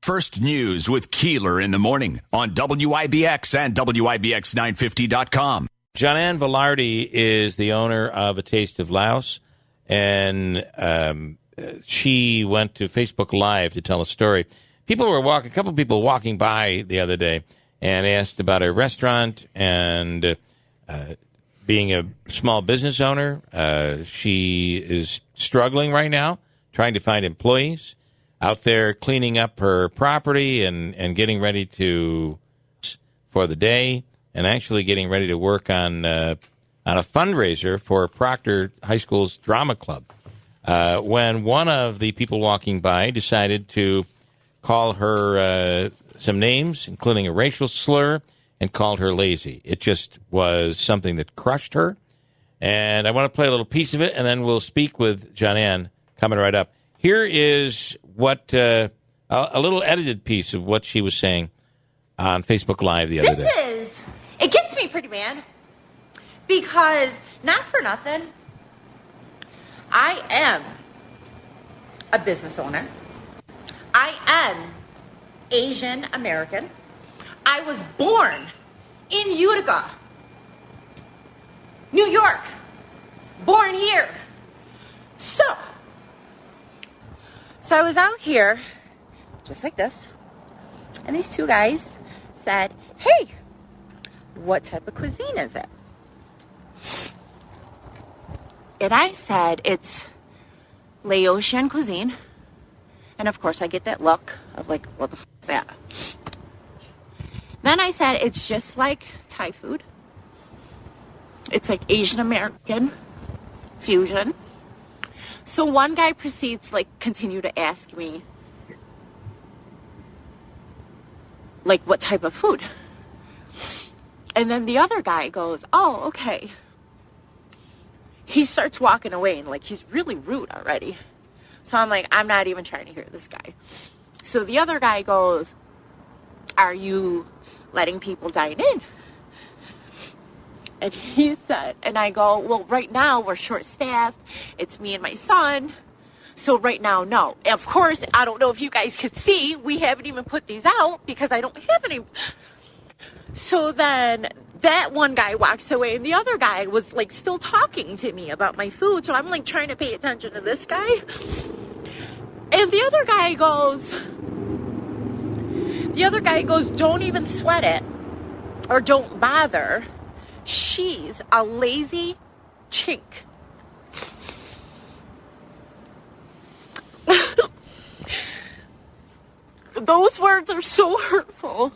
First News with Keeler in the morning on WIBX and WIBX950.com. Jonann Velardi is the owner of A Taste of Laos, and she went to Facebook Live to tell a story. A couple of people walking by the other day and asked about a restaurant and being a small business owner. She is struggling right now, trying to find employees, out there cleaning up her property and getting ready for the day, and actually getting ready to work on a fundraiser for Proctor High School's drama club. When one of the people walking by decided to call her some names, including a racial slur, and called her lazy. It just was something that crushed her. And I want to play a little piece of it, and then we'll speak with Jonann coming right up. Here is what a little edited piece of what she was saying on Facebook Live the other day. It gets me pretty mad because, not for nothing, I am a business owner. I am Asian American. I was born in Utica, New York. Born here. So I was out here, just like this, and these two guys said, "Hey, what type of cuisine is it?" And I said, "It's Laotian cuisine." And of course I get that look of like, what the f*** is that? Then I said, "It's just like Thai food. It's like Asian American fusion." So one guy proceeds to continue to ask me, what type of food? And then the other guy goes, "Oh, okay." He starts walking away and he's really rude already. So I'm like, I'm not even trying to hear this guy. So the other guy goes, "Are you letting people dine in?" And he said, and I go, "Well, right now we're short-staffed. It's me and my son. So right now, no." And of course, I don't know if you guys could see, we haven't even put these out because I don't have any. So then that one guy walks away and the other guy was still talking to me about my food. So I'm trying to pay attention to this guy. And the other guy goes, "Don't even sweat it or don't bother. She's a lazy chink." Those words are so hurtful.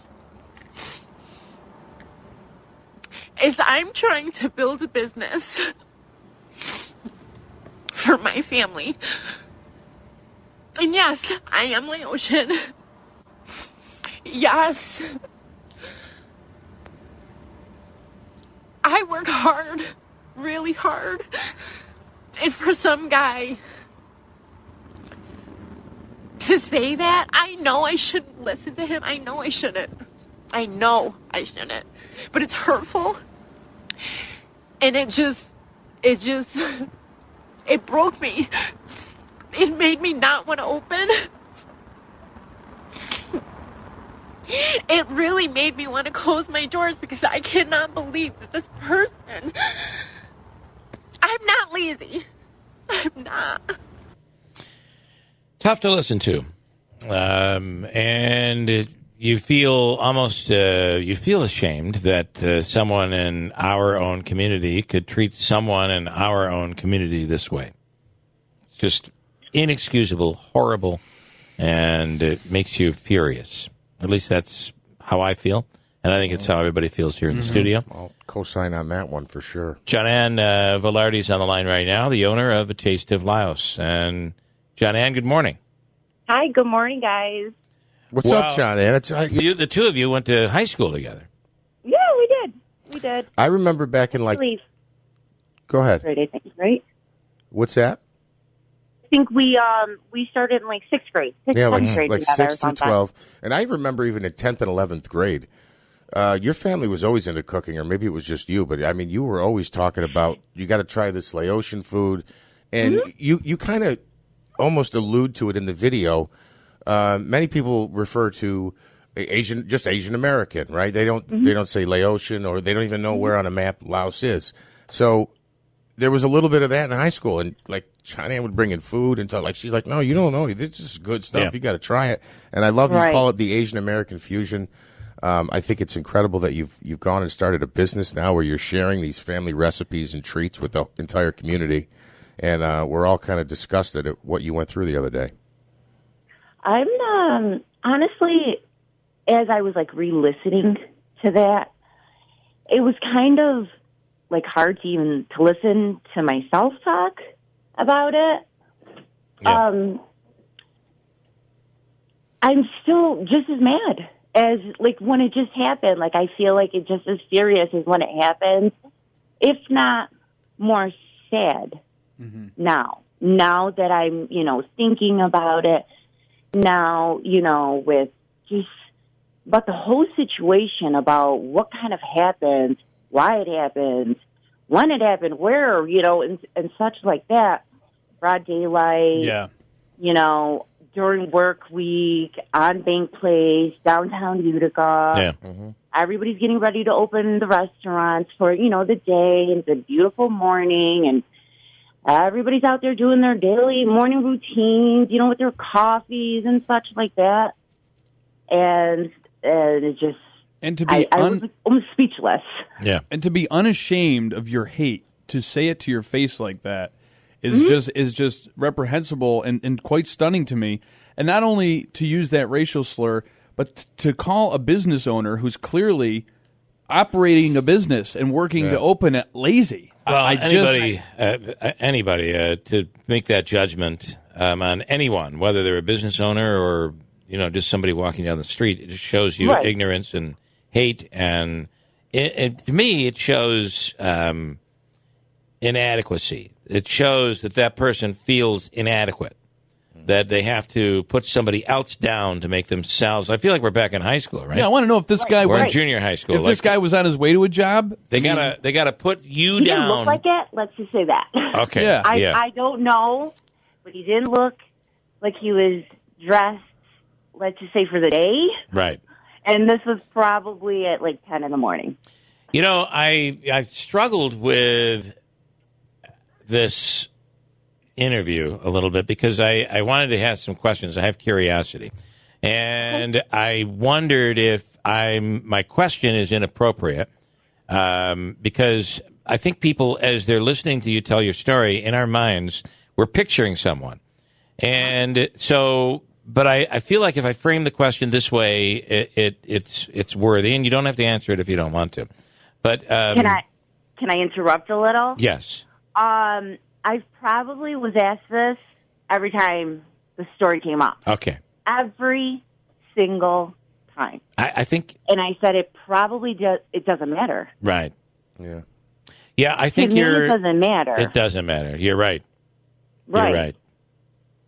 As I'm trying to build a business for my family. And yes, I am Laotian. Yes. I work hard, really hard. And for some guy to say that, I know I shouldn't listen to him. I know I shouldn't. But it's hurtful. And it broke me. It made me not want to open. It really made me want to close my doors because I cannot believe that this person... I'm not lazy. I'm not. Tough to listen to. And you feel almost, you feel ashamed that someone in our own community could treat someone in our own community this way. It's just inexcusable, horrible, and it makes you furious. At least that's how I feel, and I think it's how everybody feels here in the studio. I'll co-sign on that one for sure. Jonann Velardi's on the line right now, the owner of A Taste of Laos. And Jonann, good morning. Hi, good morning, guys. What's up, Jonann? The two of you went to high school together. Yeah, we did. I remember back in Go ahead. Grade, I think, right? What's that? I think we started in sixth grade. Sixth through 12. And I remember even in 10th and 11th grade, your family was always into cooking, or maybe it was just you, but I mean, you were always talking about, you got to try this Laotian food. And you kind of almost allude to it in the video many people refer to Asian American, right? They don't say Laotian, or they don't even know where on a map Laos is. So there was a little bit of that in high school, and like Jonann would bring in food and talk. She's like, no, you don't know. This is good stuff. Yeah. You got to try it. And I love you call it the Asian American fusion. I think it's incredible that you've gone and started a business now where you're sharing these family recipes and treats with the entire community. And we're all kind of disgusted at what you went through the other day. I'm honestly, as I was like re-listening to that, it was kind of like hard to even to listen to myself talk about it. Yeah. I'm still just as mad as like when it just happened. Like I feel like it's just as furious as when it happened, if not more sad. Now that I'm, thinking about it now, with just about the whole situation, about what kind of happened, why it happened, when it happened, where, and such like that. Broad daylight, during work week, on Bank Place, downtown Utica. Yeah. Everybody's getting ready to open the restaurants for, the day, and it's a beautiful morning, and everybody's out there doing their daily morning routines, with their coffees and such like that. And it just... And to be I was almost speechless. Yeah. And to be unashamed of your hate, to say it to your face like that, is just reprehensible and quite stunning to me. And not only to use that racial slur, but to call a business owner who's clearly operating a business and working to open it lazy. Well, anybody to make that judgment on anyone, whether they're a business owner or just somebody walking down the street, it just shows you ignorance and hate, and to me, it shows inadequacy. It shows that person feels inadequate, that they have to put somebody else down to make themselves. I feel like we're back in high school, right? Yeah, I want to know if this guy we're in junior high school. If this guy was on his way to a job, they gotta put you he down. Didn't look like it. Let's just say that. Okay, yeah. I don't know, but he didn't look like he was dressed. Let's just say for the day, right? And this was probably at like 10 in the morning. I've struggled with this interview a little bit because I wanted to ask some questions. I have curiosity, and I wondered if my question is inappropriate because I think people, as they're listening to you tell your story, in our minds, we're picturing someone, and so. But I feel like if I frame the question this way, it's worthy, and you don't have to answer it if you don't want to. But can I interrupt a little? Yes. I probably was asked this every time the story came up. Okay. Every single time. I think, and I said it probably it doesn't matter. Right. Yeah. Yeah, I think it doesn't matter. It doesn't matter. You're right. Right. You're right.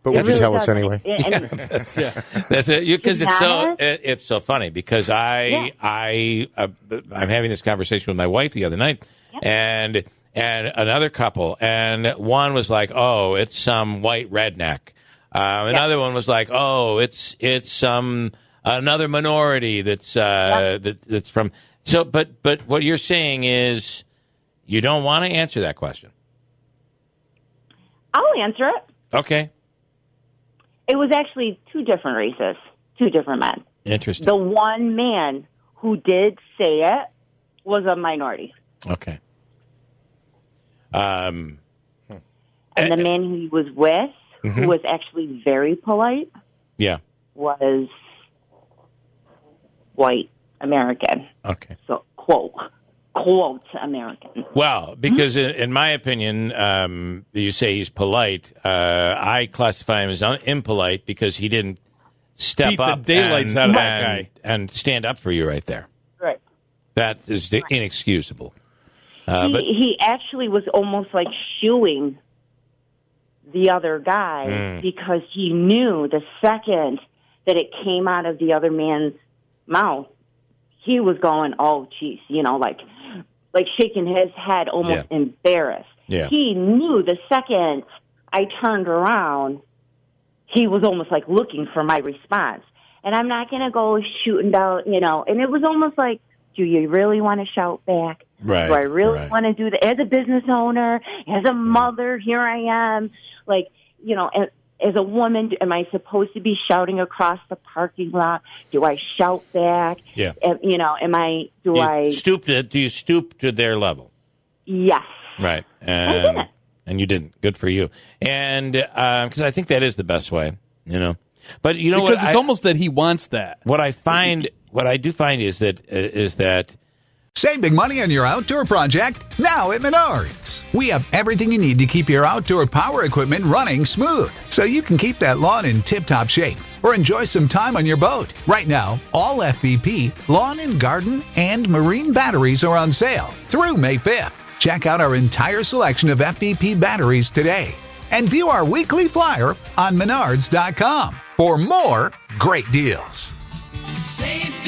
But would you tell us anyway? That's it. Because it's so funny. Because I'm having this conversation with my wife the other night, and another couple, and one was like, "Oh, it's some white redneck." Another one was like, "Oh, it's some another minority that's that's from." So, but what you're saying is you don't want to answer that question. I'll answer it. Okay. It was actually two different races, two different men. Interesting. The one man who did say it was a minority. Okay. And the man he was with, who was actually very polite, was white American. Okay. So, quote American. Well, because in my opinion, you say he's polite. I classify him as impolite because he didn't step up the daylights out of that guy and stand up for you right there. Right. That is inexcusable. But he actually was almost like shooing the other guy because he knew the second that it came out of the other man's mouth, he was going, oh, geez, like shaking his head, almost embarrassed. Yeah. He knew the second I turned around, he was almost like looking for my response. And I'm not going to go shooting down, and it was almost like, do you really want to shout back? Right. Do I really want to do that? As a business owner, as a mother, here I am. Like, as a woman, am I supposed to be shouting across the parking lot? Do I shout back? Yeah. Do you stoop to their level? Yes. Right. I didn't. And you didn't. Good for you. And because I think that is the best way, But because it's almost that he wants that. What I do find is that save big money on your outdoor project now at Menards. We have everything you need to keep your outdoor power equipment running smooth, so you can keep that lawn in tip-top shape or enjoy some time on your boat. Right now, all FVP, lawn and garden, and marine batteries are on sale through May 5th. Check out our entire selection of FVP batteries today and view our weekly flyer on Menards.com for more great deals. Save